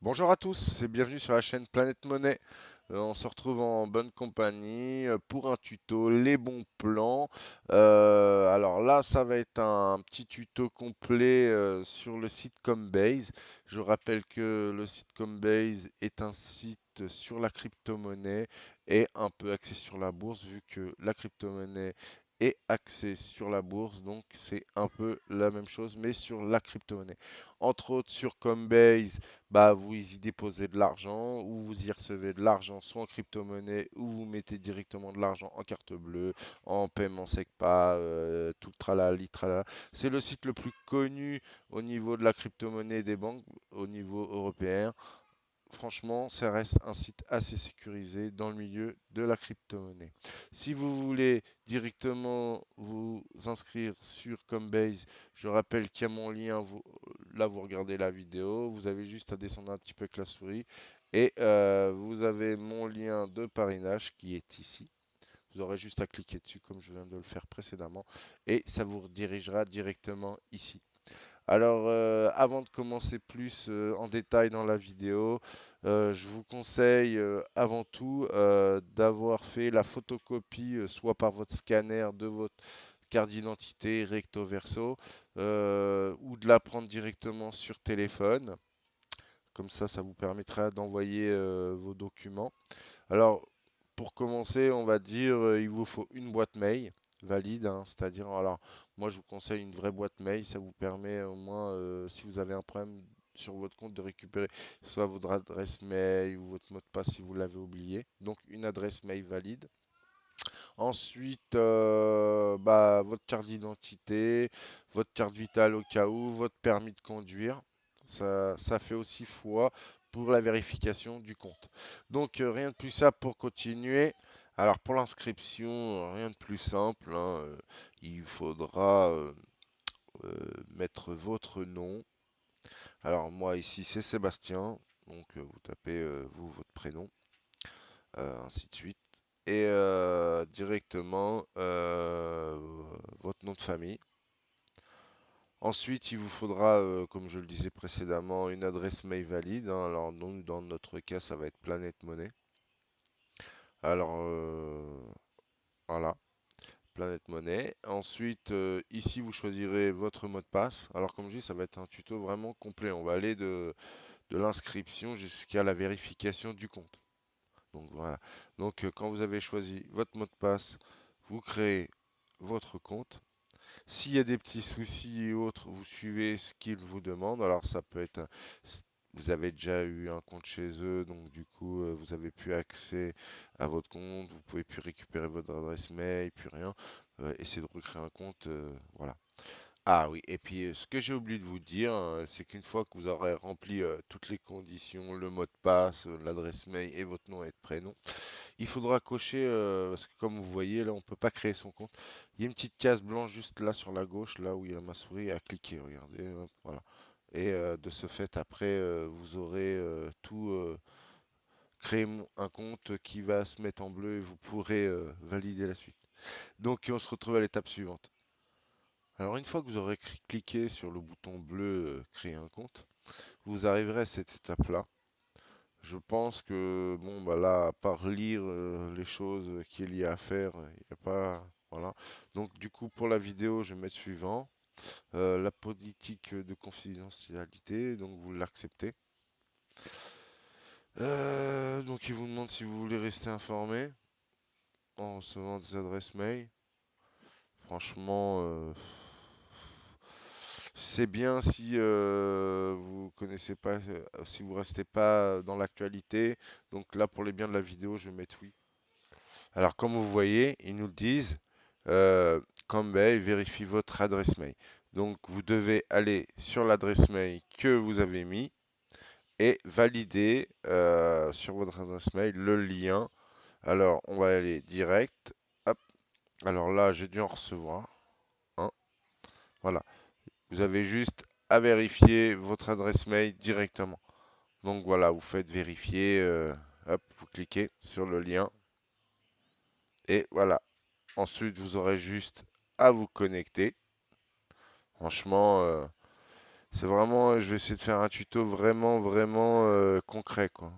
Bonjour à tous et bienvenue sur la chaîne Planète Monnaie. On se retrouve en bonne compagnie pour un tuto, les bons plans. Alors là, ça va être un petit tuto complet sur le site Coinbase. Je rappelle que le site Coinbase est un site sur la crypto-monnaie et un peu axé sur la bourse, vu que la crypto-monnaie est axée sur la bourse, donc c'est un peu la même chose, mais sur la crypto-monnaie. Entre autres, sur Coinbase, bah, vous y déposez de l'argent ou vous y recevez de l'argent soit en crypto-monnaie ou vous mettez directement de l'argent en carte bleue, en paiement SECPA, tout le tralala, tralala. C'est le site le plus connu au niveau de la crypto-monnaie des banques au niveau européen. Franchement, ça reste un site assez sécurisé dans le milieu de la crypto-monnaie. Si vous voulez directement vous inscrire sur Coinbase, je rappelle qu'il y a mon lien. Là, vous regardez la vidéo. Vous avez juste à descendre un petit peu avec la souris. Et vous avez mon lien de parrainage qui est ici. Vous aurez juste à cliquer dessus comme je viens de le faire précédemment. Et ça vous redirigera directement ici. Alors, avant de commencer plus en détail dans la vidéo, je vous conseille avant tout d'avoir fait la photocopie, soit par votre scanner de votre carte d'identité recto verso, ou de la prendre directement sur téléphone. Comme ça vous permettra d'envoyer vos documents. Alors, pour commencer, on va dire, il vous faut une boîte mail valide, hein, c'est-à-dire, alors, moi je vous conseille une vraie boîte mail, ça vous permet au moins, si vous avez un problème sur votre compte, de récupérer soit votre adresse mail ou votre mot de passe si vous l'avez oublié. Donc, une adresse mail valide. Ensuite, bah, votre carte d'identité, votre carte vitale au cas où, votre permis de conduire. Ça fait aussi foi pour la vérification du compte. Donc, rien de plus simple pour continuer. Alors, pour l'inscription, rien de plus simple, hein, il faudra mettre votre nom. Alors, moi, ici, c'est Sébastien. Donc, vous tapez, vous, votre prénom, ainsi de suite. Et directement votre nom de famille. Ensuite, il vous faudra, comme je le disais précédemment, une adresse mail valide, hein. Alors, nous, dans notre cas, ça va être Planète Monnaie. Alors, voilà, Planète Monnaie. Ensuite, ici, vous choisirez votre mot de passe. Alors, comme je dis, ça va être un tuto vraiment complet. On va aller de l'inscription jusqu'à la vérification du compte. Donc, voilà. Donc, quand vous avez choisi votre mot de passe, vous créez votre compte. S'il y a des petits soucis et autres, vous suivez ce qu'ils vous demandent. Alors ça peut être, vous avez déjà eu un compte chez eux, donc du coup vous avez plus accès à votre compte, vous pouvez plus récupérer votre adresse mail, plus rien. Essayez de recréer un compte, voilà. Ah oui, et puis ce que j'ai oublié de vous dire, c'est qu'une fois que vous aurez rempli toutes les conditions, le mot de passe, l'adresse mail et votre nom et prénom, il faudra cocher, parce que comme vous voyez là, on peut pas créer son compte. Il y a une petite case blanche juste là sur la gauche, là où il y a ma souris, à cliquer, regardez, hop, voilà. Et de ce fait, après, vous aurez tout créé un compte qui va se mettre en bleu et vous pourrez valider la suite. Donc on se retrouve à l'étape suivante. Alors une fois que vous aurez cliqué sur le bouton bleu créer un compte, vous arriverez à cette étape-là. Je pense que, bon, bah là, à part lire les choses qu'il y a à faire, il n'y a pas. Voilà. Donc, du coup, pour la vidéo, je vais mettre suivant. La politique de confidentialité, donc vous l'acceptez. Donc, il vous demande si vous voulez rester informé en recevant des adresses mail. Franchement, c'est bien si vous connaissez pas, si vous restez pas dans l'actualité. Donc là, pour les biens de la vidéo, je vais mettre oui. Alors, comme vous voyez, ils nous le disent, Cambay vérifie votre adresse mail. Donc, vous devez aller sur l'adresse mail que vous avez mis et valider sur votre adresse mail le lien. Alors, on va aller direct. Hop. Alors là, j'ai dû en recevoir un. Voilà. Vous avez juste à vérifier votre adresse mail directement. Donc voilà, vous faites vérifier. Hop, vous cliquez sur le lien. Et voilà. Ensuite, vous aurez juste à vous connecter. Franchement, C'est vraiment, je vais essayer de faire un tuto vraiment concret, quoi.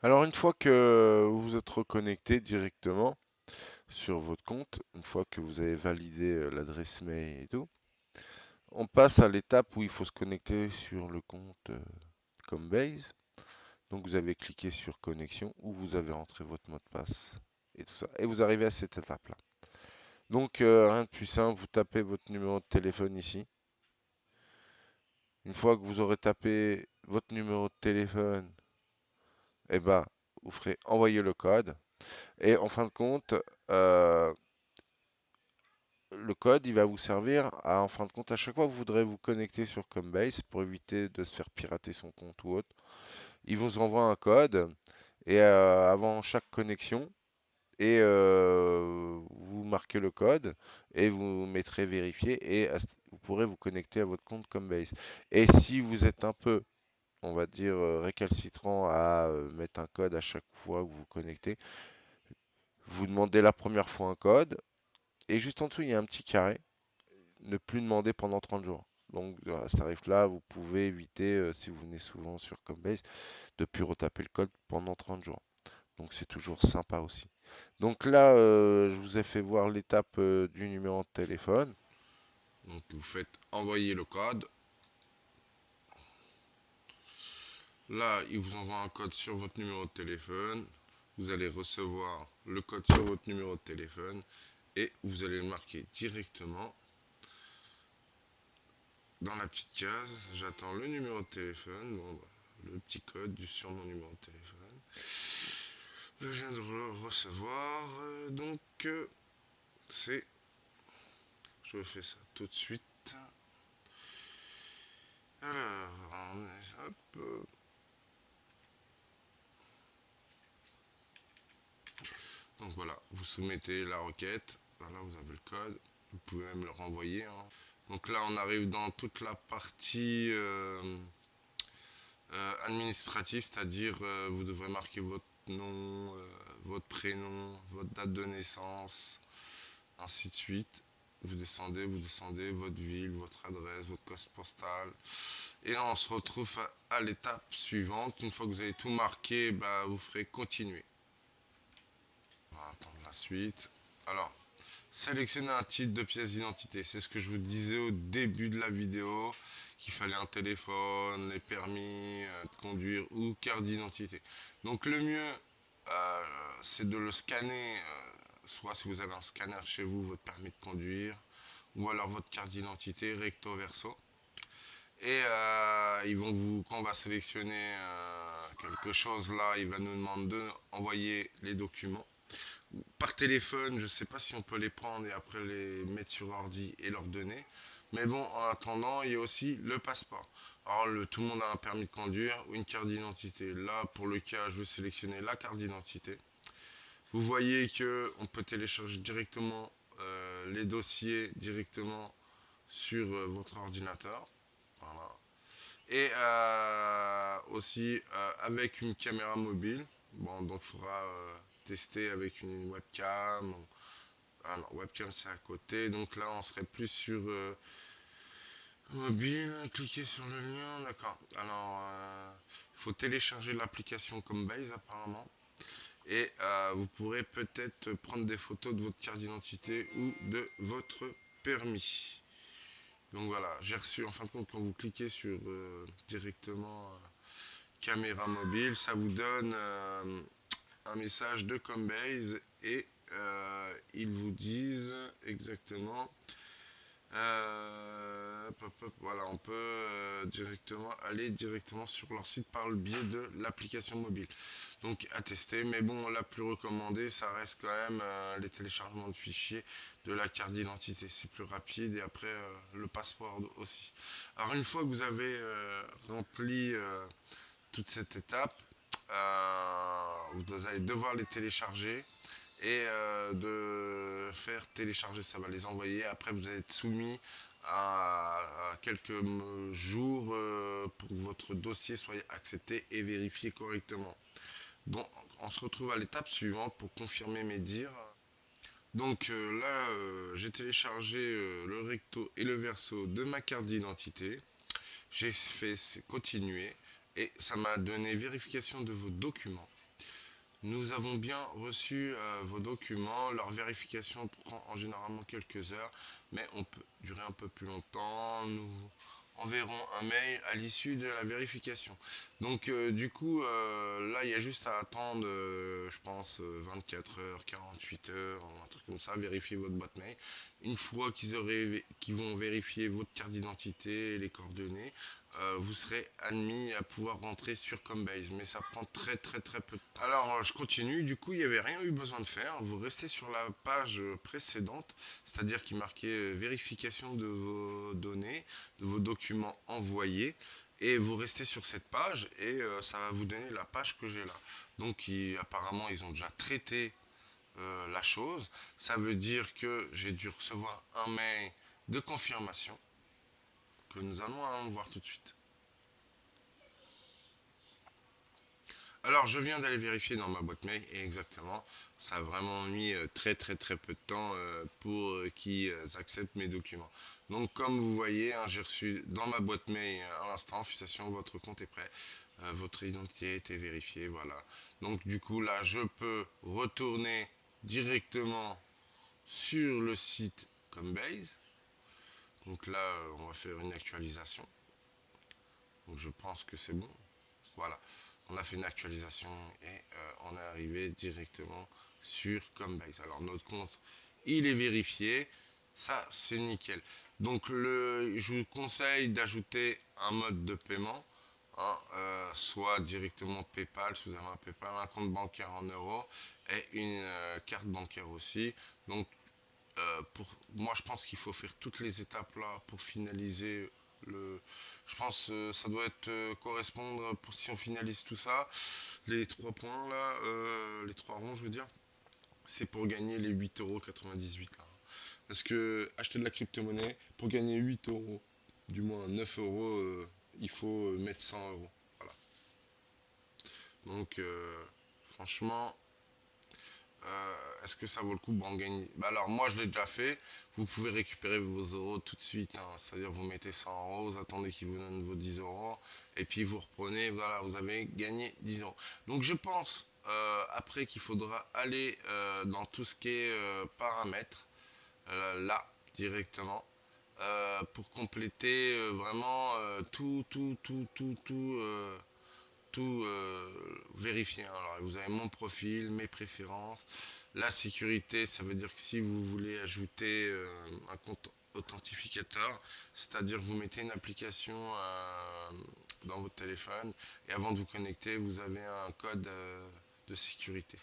Alors une fois que vous vous êtes reconnecté directement sur votre compte, une fois que vous avez validé l'adresse mail et tout, on passe à l'étape où il faut se connecter sur le compte Combase. Donc vous avez cliqué sur connexion où vous avez rentré votre mot de passe et tout ça. Et vous arrivez à cette étape-là. Donc rien de plus simple, vous tapez votre numéro de téléphone ici. Une fois que vous aurez tapé votre numéro de téléphone, eh ben, vous ferez envoyer le code. Et en fin de compte, euh, le code, il va vous servir à, en fin de compte, à chaque fois que vous voudrez vous connecter sur Combase pour éviter de se faire pirater son compte ou autre. Il vous envoie un code et avant chaque connexion, et vous marquez le code et vous mettrez vérifier et vous pourrez vous connecter à votre compte Combase. Et si vous êtes un peu, on va dire, récalcitrant à mettre un code à chaque fois que vous vous connectez, vous demandez la première fois un code et juste en dessous, il y a un petit carré, ne plus demander pendant 30 jours. Donc à ce tarif-là, vous pouvez éviter, si vous venez souvent sur Combase, de ne plus retaper le code pendant 30 jours. Donc c'est toujours sympa aussi. Donc là, je vous ai fait voir l'étape du numéro de téléphone. Donc vous faites envoyer le code. Là, il vous envoie un code sur votre numéro de téléphone. Vous allez recevoir le code sur votre numéro de téléphone et vous allez le marquer directement dans la petite case. J'attends le numéro de téléphone. Bon, bah, le petit code sur mon numéro de téléphone. Je viens de le recevoir. Donc, c'est. Je fais ça tout de suite. Alors, hop. Donc voilà, vous soumettez la requête. Voilà, vous avez le code. Vous pouvez même le renvoyer, hein. Donc là, on arrive dans toute la partie administrative, c'est-à-dire vous devrez marquer votre nom, votre prénom, votre date de naissance, ainsi de suite. Vous descendez votre ville, votre adresse, votre code postal. Et là, on se retrouve à l'étape suivante. Une fois que vous avez tout marqué, bah, vous ferez continuer. On va attendre la suite. Alors, sélectionnez un type de pièce d'identité. C'est ce que je vous disais au début de la vidéo, qu'il fallait un téléphone, les permis de conduire ou carte d'identité. Donc le mieux, euh, c'est de le scanner, soit si vous avez un scanner chez vous, votre permis de conduire, ou alors votre carte d'identité recto verso. Et quand on va sélectionner quelque chose là, il va nous demander d'envoyer les documents par téléphone. Je ne sais pas si on peut les prendre et après les mettre sur ordi et leur donner. Mais bon, en attendant, il y a aussi le passeport. Alors, tout le monde a un permis de conduire ou une carte d'identité. Là, pour le cas, je vais sélectionner la carte d'identité. Vous voyez que on peut télécharger directement les dossiers directement sur votre ordinateur. Voilà. Et aussi avec une caméra mobile. Bon, donc il faudra tester avec une webcam. Ah non, webcam c'est à côté. Donc là, on serait plus sur mobile. Cliquez sur le lien. D'accord. Alors, il faut télécharger l'application Combase apparemment. Et vous pourrez peut-être prendre des photos de votre carte d'identité ou de votre permis. Donc voilà, j'ai reçu, en fin de compte, quand vous cliquez sur directement caméra mobile, ça vous donne un message de Combase et ils vous disent exactement voilà, on peut directement aller directement sur leur site par le biais de l'application mobile. Donc à tester, mais bon, la plus recommandée, ça reste quand même les téléchargements de fichiers de la carte d'identité. C'est plus rapide et après le passeport aussi. Alors une fois que vous avez rempli toute cette étape, vous allez devoir les télécharger et de faire télécharger, ça va les envoyer. Après, vous allez être soumis à quelques jours pour que votre dossier soit accepté et vérifié correctement. Donc, on se retrouve à l'étape suivante pour confirmer mes dires. Donc là, j'ai téléchargé le recto et le verso de ma carte d'identité. J'ai fait continuer et ça m'a donné vérification de vos documents. Nous avons bien reçu vos documents. Leur vérification prend en généralement quelques heures, mais on peut durer un peu plus longtemps. Nous enverrons un mail à l'issue de la vérification. Donc du coup, là, il y a juste à attendre, je pense, 24 heures, 48 heures, un truc comme ça, vérifier votre boîte mail. Une fois qu'ils vont vérifier votre carte d'identité et les coordonnées, vous serez admis à pouvoir rentrer sur Combase, mais ça prend très peu de temps. Alors je continue, du coup il n'y avait rien eu besoin de faire, vous restez sur la page précédente, c'est-à-dire qui marquait vérification de vos données, de vos documents envoyés, et vous restez sur cette page et ça va vous donner la page que j'ai là. Donc apparemment ils ont déjà traité la chose, ça veut dire que j'ai dû recevoir un mail de confirmation que nous allons voir tout de suite. Alors, je viens d'aller vérifier dans ma boîte mail et exactement, ça a vraiment mis très peu de temps pour qu'ils acceptent mes documents. Donc, comme vous voyez, hein, j'ai reçu dans ma boîte mail à l'instant, félicitations, votre compte est prêt, votre identité a été vérifiée, voilà. Donc, du coup, là, je peux retourner directement sur le site Combase. Donc là, on va faire une actualisation. Donc, je pense que c'est bon. Voilà, on a fait une actualisation et on est arrivé directement sur Combase. Alors notre compte, il est vérifié, ça c'est nickel. Donc je vous conseille d'ajouter un mode de paiement, hein, soit directement PayPal, si vous avez un PayPal, un compte bancaire en euros et une carte bancaire aussi. Donc moi je pense qu'il faut faire toutes les étapes là pour finaliser le, je pense ça doit être correspondre pour si on finalise tout ça, les trois points là, les trois ronds je veux dire, c'est pour gagner les 8,98 € là. Parce que acheter de la crypto-monnaie pour gagner 8 €, du moins 9 €, il faut mettre 100 €. Voilà. Donc franchement, est-ce que ça vaut le coup? Bon, on gagne. Bah alors moi je l'ai déjà fait. Vous pouvez récupérer vos euros tout de suite, hein. C'est-à-dire vous mettez 100 €, vous attendez qu'ils vous donnent vos 10 € et puis vous reprenez. Voilà, vous avez gagné 10 €. Donc je pense après qu'il faudra aller dans tout ce qui est paramètres là directement. Pour compléter vraiment tout vérifier. Alors, vous avez mon profil, mes préférences, la sécurité, ça veut dire que si vous voulez ajouter un compte authentificateur, c'est-à-dire vous mettez une application dans votre téléphone et avant de vous connecter, vous avez un code de sécurité.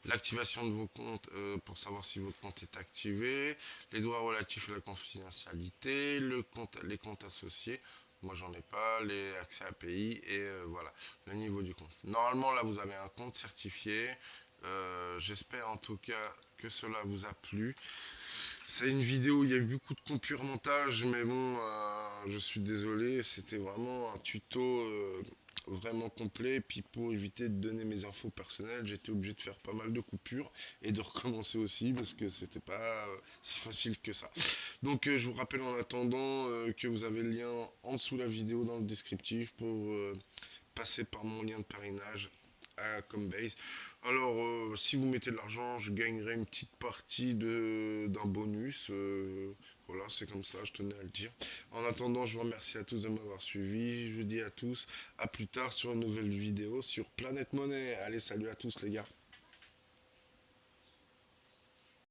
L'activation de vos comptes pour savoir si votre compte est activé, les droits relatifs à la confidentialité, les comptes associés. Moi j'en ai pas, les accès API et voilà le niveau du compte. Normalement là vous avez un compte certifié. J'espère en tout cas que cela vous a plu. C'est une vidéo où il y a eu beaucoup de coupures montage, mais bon, je suis désolé, c'était vraiment un tuto vraiment complet. Puis pour éviter de donner mes infos personnelles, j'étais obligé de faire pas mal de coupures et de recommencer aussi parce que c'était pas si facile que ça. Donc je vous rappelle en attendant que vous avez le lien en dessous de la vidéo dans le descriptif pour passer par mon lien de parrainage à Combase. Alors, si vous mettez de l'argent, je gagnerai une petite partie d'un bonus. Voilà, c'est comme ça, je tenais à le dire. En attendant, je vous remercie à tous de m'avoir suivi. Je vous dis à tous, à plus tard sur une nouvelle vidéo sur Planète Monnaie. Allez, salut à tous les gars.